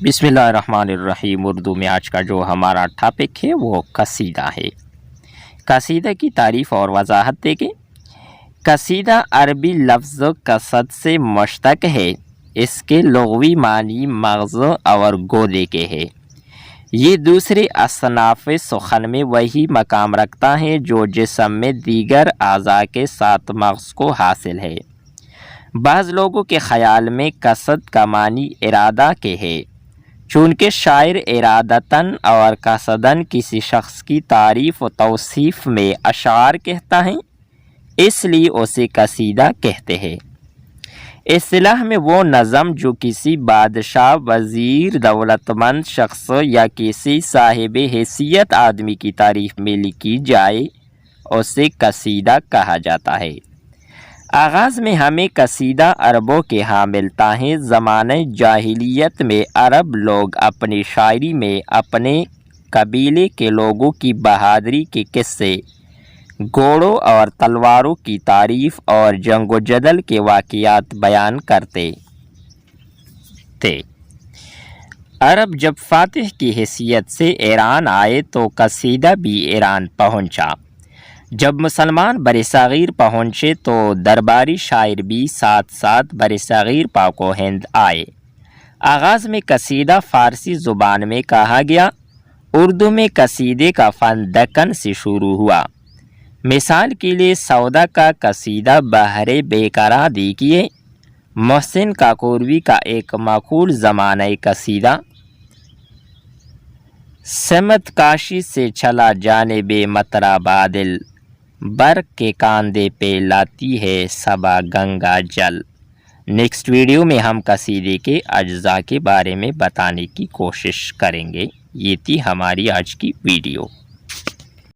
बिस्मिल्लाहिर्रहमानिर्रहीम। उर्दू में आज का जो हमारा टॉपिक है वो कसीदा है। कसीदा की तारीफ़ और वजाहत देखें। कसीदा अरबी लफ्ज़ कसद से मुश्तक़ है। इसके लुग़वी मानी मग़ज़ और गोले के है। ये दूसरे असनाफ़ सुखन में वही मकाम रखता है जो जिस्म में दीगर अज़ा के साथ मग़ज़ को हासिल है। बाज़ लोगों के ख़याल में कसद का मानी इरादा के है। चूँकि शायर इरादतन और कसदन किसी शख्स की तारीफ़ व तौसीफ़ में अशार कहता है, इसलिए उसे कसीदा कहते हैं। इस्तिलाह में वो नज़म जो किसी बादशाह, वज़ीर, दौलतमंद शख्स या किसी साहिब हैसियत आदमी की तारीफ़ में लिखी जाए उसे कसीदा कहा जाता है। आगाज़ में हमें कसीदा अरबों के यहाँ मिलता है। ज़माने जाहिलियत में अरब लोग अपनी शायरी में अपने कबीले के लोगों की बहादुरी के किस्से, घोड़ों और तलवारों की तारीफ़ और जंग जदल के वाक़ियात बयान करते थे। अरब जब फ़ातिह की हैसियत से ईरान आए तो कसीदा भी ईरान पहुँचा। जब मुसलमान बरसाग़ीर पहुँचे तो दरबारी शायर भी साथ साथ बरसाग़ीर पाको हिंद आए। आगाज़ में कसीदा फ़ारसी ज़ुबान में कहा गया। उर्दू में कसीदे का फ़न दक्कन से शुरू हुआ। मिसाल के लिए सौदा का कसीदा बहरे बेकरार देखिए। मोहसिन काकोरवी का एक मक़बूल ज़माने कसीदा समत काशी से चला जाने बे मतरा बादल, बर्क़ के कांधे पे लाती है सबा गंगा जल। नेक्स्ट वीडियो में हम कसीदे के अज्जा के बारे में बताने की कोशिश करेंगे। ये थी हमारी आज की वीडियो।